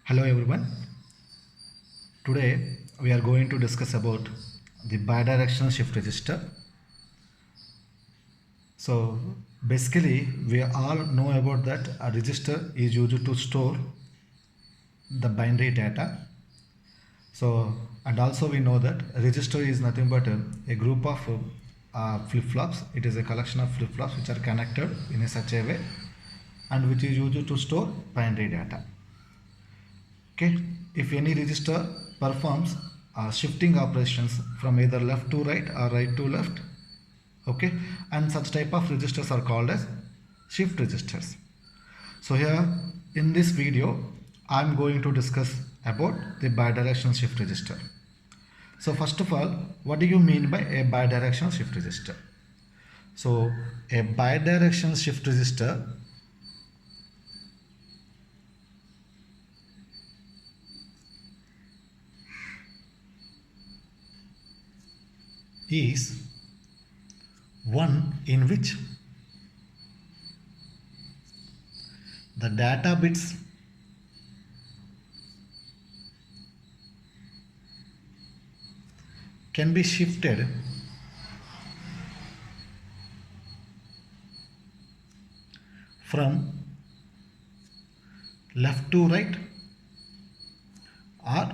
Hello everyone. Today we are going to discuss about the bidirectional shift register. So basically we all know about that a register is used to store the binary data. So and also we know that a register is nothing but a group of flip-flops. It is a collection of flip-flops which are connected in a such a way and which is used to store binary data. Okay, if any register performs shifting operations from either left to right or right to left, okay, and such type of registers are called as shift registers. So here in this video I am going to discuss about the bidirectional shift register. So first of all, what do you mean by a bidirectional shift register? So a bidirectional shift register is one in which the data bits can be shifted from left to right or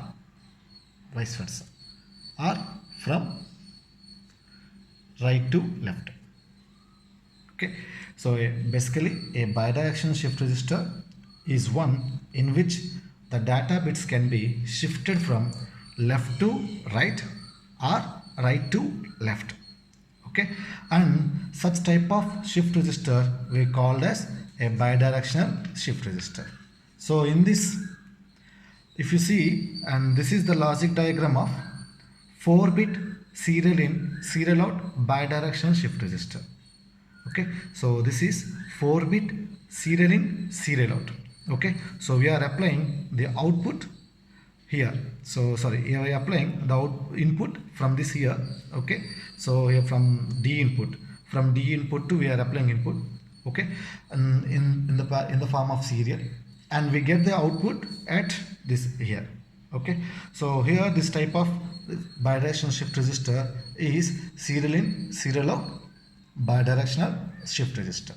vice versa, or from right to left. Okay, so basically a bidirectional shift register is one in which the data bits can be shifted from left to right or right to left. Okay, and such type of shift register we called as a bidirectional shift register. So in this, if you see, and this is the logic diagram of 4-bit serial in serial out bidirectional shift register. Okay, so this is 4-bit serial in serial out. Okay, so we are applying the output here. So sorry, here we are applying the input from this here. Okay, so here from D input, from D input to we are applying input. Okay, and in the form of serial, and we get the output at this here. Okay, so here this type of bidirectional shift register is serial in serial out bidirectional shift register.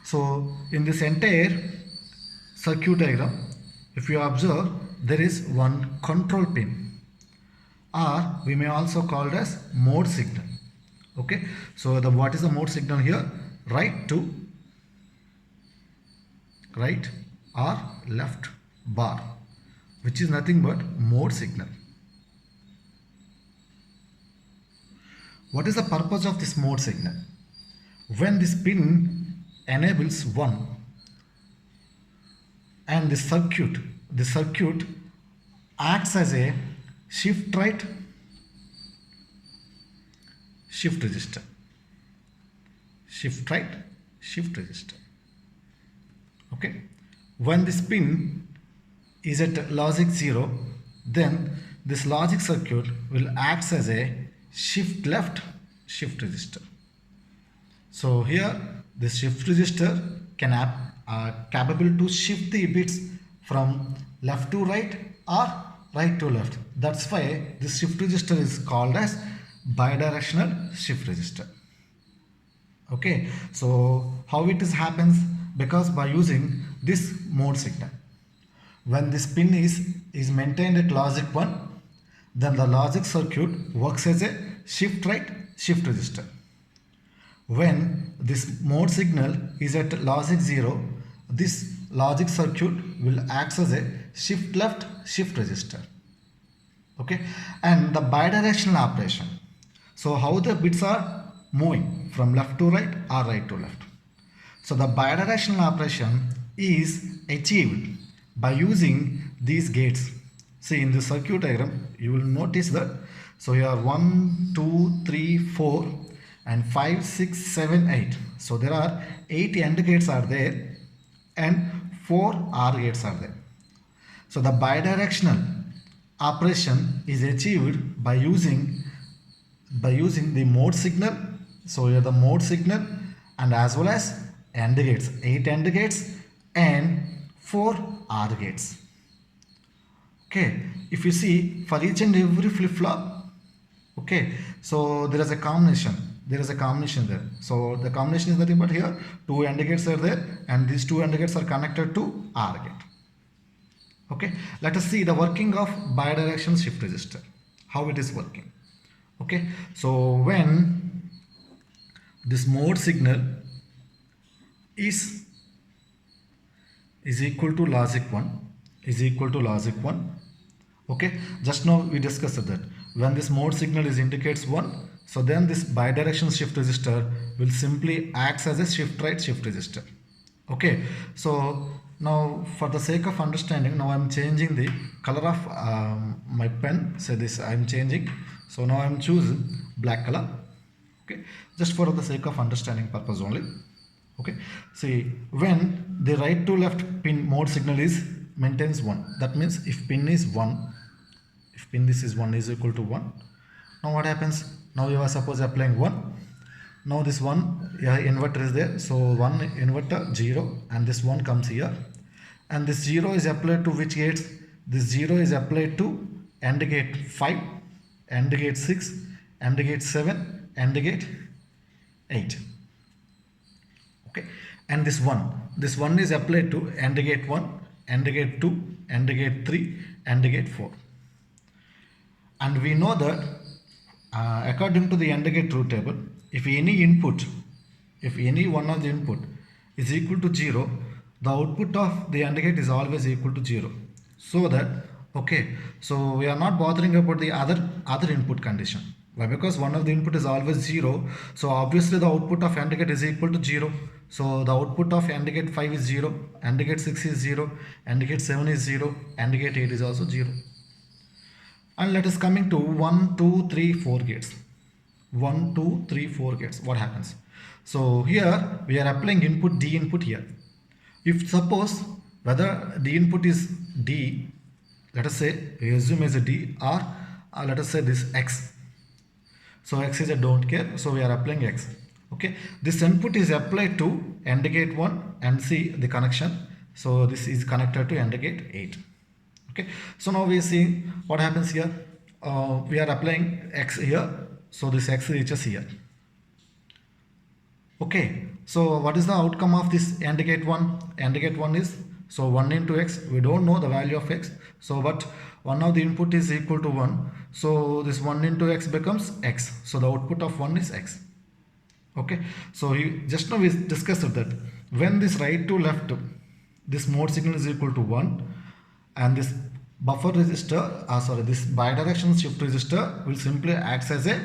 So in this entire circuit diagram, if you observe, there is one control pin, or we may also call it as mode signal. Okay, so what is the mode signal here? Right to right or left bar, which is nothing but mode signal. What is the purpose of this mode signal? When this pin enables 1 and the circuit acts as a shift right shift register, shift right shift register. Okay, when this pin is at logic 0, then this logic circuit will act as a shift left shift register. So here this shift register can capable to shift the bits from left to right or right to left. That's why this shift register is called as bidirectional shift register. Okay, so how it happens? Because by using this mode signal, when this pin is maintained at logic 1, then the logic circuit works as a shift right shift register. When this mode signal is at logic 0, this logic circuit will act as a shift left shift register. Okay, and the bidirectional operation. So how the bits are moving from left to right or right to left. So the bidirectional operation is achieved by using these gates. See in the circuit diagram, you will notice that. So here 1, 2, 3, 4 and 5, 6, 7, 8. So there are 8 AND gates are there and 4 OR gates are there. So the bidirectional operation is achieved by using the mode signal. So here the mode signal and as well as AND gates, 8 AND gates and 4 OR gates. Okay, if you see for each and every flip-flop, okay, so there is a combination. There is a combination there. So the combination is nothing but here two AND gates are there, and these two AND gates are connected to OR gate. Okay, let us see the working of bidirectional shift register, how it is working. Okay, so when this mode signal is equal to logic 1, is equal to logic 1. Okay, just now we discussed that when this mode signal is indicates 1, so then this bidirectional shift register will simply acts as a shift right shift register. Okay, so now for the sake of understanding, now I'm changing the color of my pen. Say this I'm changing, so now I'm choosing black color. Okay, just for the sake of understanding purpose only. Okay, see when the right to left pin mode signal is maintains 1, that means if pin is 1, if pin this is 1 is equal to 1, now what happens, now you are suppose applying 1, now this 1, yeah, inverter is there, so 1 inverter 0 and this 1 comes here, and this 0 is applied to which gates, this 0 is applied to AND gate 5, AND gate 6, AND gate 7, AND gate 8. Okay, and this one is applied to AND gate 1, AND gate 2, AND gate 3, AND gate 4. And we know that according to the AND gate truth table, if any input, if any one of the input is equal to 0, the output of the AND gate is always equal to 0. So that, okay, so we are not bothering about the other input condition. Why? Because one of the input is always 0, so obviously the output of AND gate is equal to 0. So the output of AND gate 5 is 0, AND gate 6 is 0, AND gate 7 is 0, AND gate 8 is also 0. And let us coming to 1, 2, 3, 4 gates. 1, 2, 3, 4 gates. What happens? So here we are applying input D input here. If suppose whether the input is D, let us say we assume as a D, or let us say this X. So X is a don't care, so we are applying X. Okay, this input is applied to AND gate 1 and see the connection. So this is connected to AND gate 8. Okay, so now we see what happens here. We are applying X here, so this X reaches here. Okay, so what is the outcome of this AND gate 1? AND gate 1 is, so 1 into X, we don't know the value of X, so but one of the input is equal to 1, so this 1 into X becomes X, so the output of 1 is X. Okay, so just now we discussed that when this right to left, this mode signal is equal to 1, and this buffer resistor, this bidirectional shift resistor will simply act as a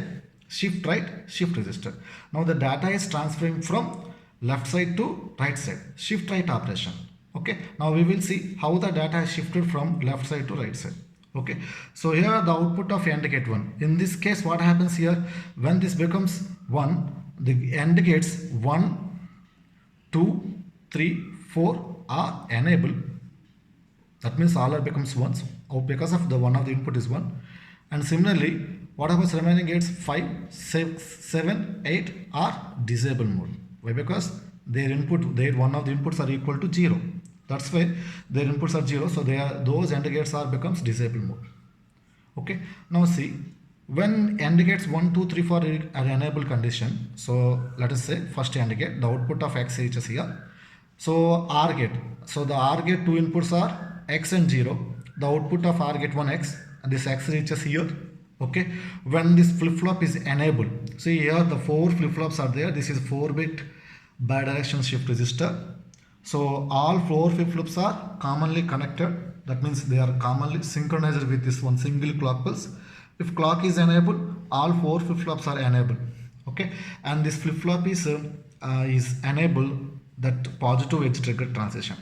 shift right shift resistor. Now the data is transferring from left side to right side, shift right operation. Okay, now we will see how the data is shifted from left side to right side. Okay, so here the output of AND gate 1. In this case, what happens here, when this becomes 1, the AND gates 1, 2, 3, 4 are enabled. That means all are becomes 1s because of the one of the input is 1. And similarly, what happens remaining gates 5, 6, 7, 8 are disable mode. Why? Because their input, one of the inputs are equal to 0. That's why their inputs are 0. So those AND gates are becomes disable mode. Okay. Now see, when AND gates 1, 2, 3, 4 are enable condition. So let us say first AND gate, the output of X reaches here. So OR gate. So the OR gate two inputs are X and 0. The output of OR gate 1 X, and this X reaches here. Okay, when this flip-flop is enabled, see here the 4 flip-flops are there. This is 4-bit bidirectional shift register. So all 4 flip-flops are commonly connected. That means they are commonly synchronized with this one single clock pulse. If clock is enabled, all 4 flip-flops are enabled. Okay, and this flip-flop is enabled that positive edge trigger transition.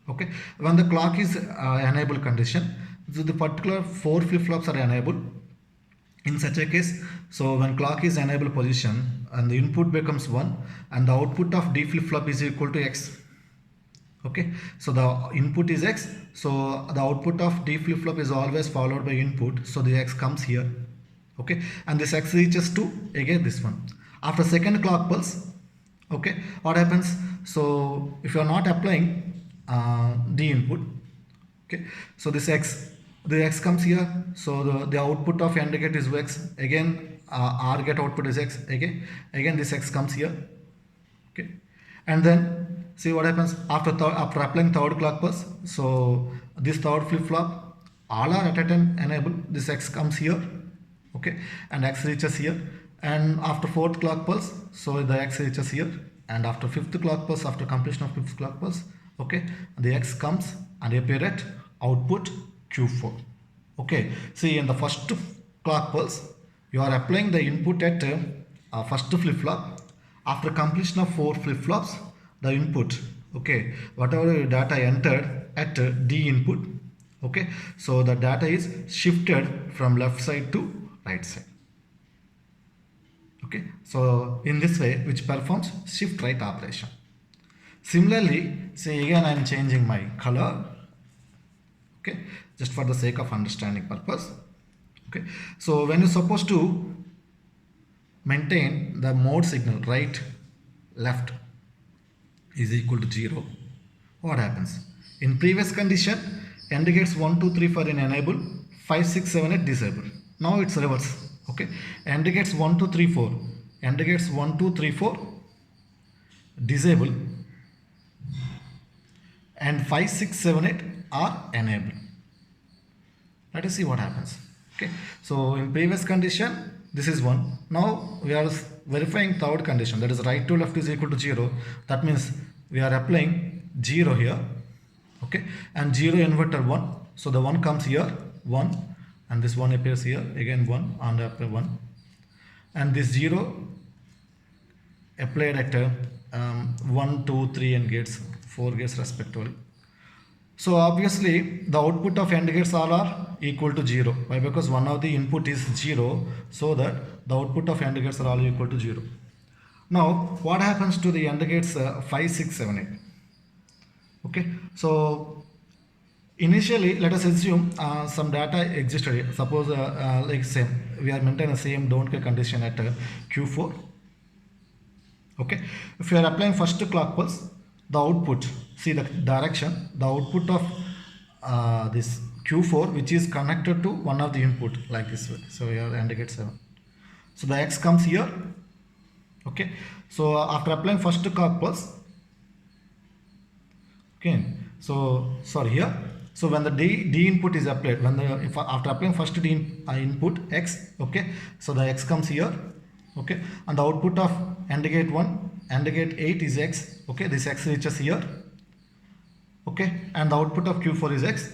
Okay, when the clock is enabled condition, so the particular 4 flip-flops are enabled. In such a case, so when clock is enabled position and the input becomes 1 and the output of D flip-flop is equal to X. Okay, so the input is X, so the output of D flip-flop is always followed by input, so the X comes here. Okay, and this X reaches to again this one. After second clock pulse, okay, what happens? So if you are not applying D input, okay, so this X the x comes here, so the output of AND gate is x, again OR gate output is x, again this x comes here, okay, and then see what happens after after applying third clock pulse. So this third flip flop all are at a time enabled, this x comes here, okay, and x reaches here, and after fourth clock pulse, so the x reaches here, and after fifth clock pulse, after completion of fifth clock pulse, okay, the x comes and appear at output Q4. Okay, see in the first clock pulse you are applying the input at first flip flop. After completion of 4 flip flops, the input, okay, whatever data entered at D input, okay, so the data is shifted from left side to right side. Okay, so in this way, which performs shift right operation. Similarly, say again I am changing my color, okay, just for the sake of understanding purpose. Okay, so when you're supposed to maintain the mode signal right left is equal to 0, what happens? In previous condition, AND gates 1 2 3 4 in enable, 5 6 7 8 disable. Now it's reverse. Okay, AND gates 1 2 3 4, AND gates 1 2 3 4 disable, and 5 6 7 8 are enabled. Let us see what happens. Okay, so in previous condition this is 1. Now we are verifying third condition, that is right to left is equal to 0. That means we are applying 0 here, okay, and 0 inverter 1. So the 1 comes here, 1, and this 1 appears here, again 1, and after 1, and this 0 applied at 1 2 3 and gates, 4 gates respectively. So obviously the output of AND gates all are equal to 0. Why? Because one of the input is 0, so that the output of AND gates are all equal to 0. Now what happens to the AND gates 5 6 7 8? Okay, so initially let us assume some data existed here. Suppose like same, we are maintaining the same don't care condition at Q4. Okay, if you are applying first clock pulse, the output, see the direction, the output of this Q4 which is connected to one of the input like this way. So here AND gate 7. So the X comes here. Okay, so after applying first clock pulse, okay, so sorry here. So when the D input is applied, when the after applying first D input X, okay, so the X comes here, okay, and the output of AND gate 1, AND gate 8 is X, okay, this X reaches here, okay, and the output of Q4 is X.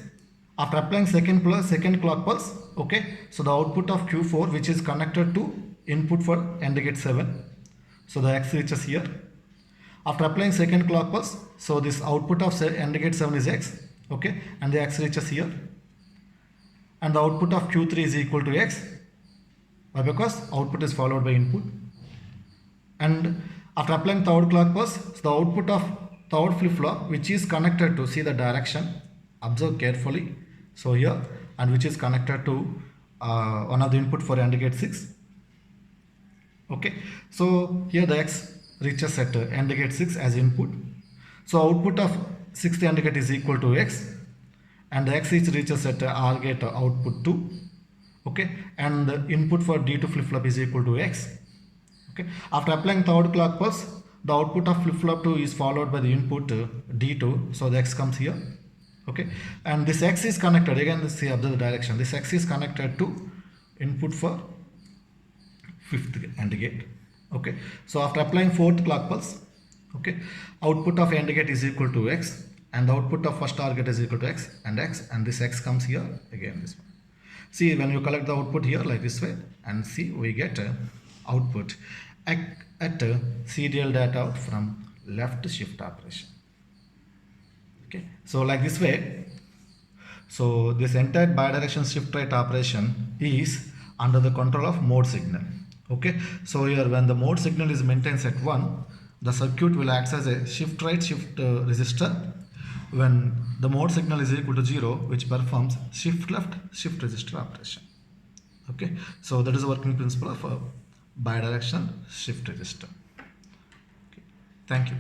After applying second clock pulse, okay, so the output of Q4 which is connected to input for AND gate 7, so the X reaches here. After applying second clock pulse, so this output of AND gate 7 is X, okay, and the X reaches here, and the output of Q3 is equal to X. Why? Because output is followed by input. And after applying third clock pulse, so the output of third flip flop which is connected to, see the direction, observe carefully, so here, and which is connected to one of the input for AND gate 6. Okay, so here the X reaches at AND gate 6 as input. So output of 6th AND gate is equal to X, and the X reaches at OR gate output 2. Okay, and the input for D2 flip flop is equal to X. Okay, after applying third clock pulse, the output of flip flop 2 is followed by the input D2, so the X comes here. Okay, and this X is connected, again see observe the direction, this X is connected to input for 5th AND gate. Okay, so after applying 4th clock pulse, okay, output of AND gate is equal to X, and the output of first OR gate is equal to X, and this X comes here, again this one. See, when you collect the output here like this way, and see we get output at serial data out from left shift operation. Okay, so like this way, so this entire bidirectional shift right operation is under the control of mode signal. Okay, so here when the mode signal is maintained at 1, the circuit will act as a shift right shift resistor. When the mode signal is equal to 0, which performs shift left shift resistor operation. Okay, so that is the working principle of a bidirectional shift resistor. Okay. Thank you.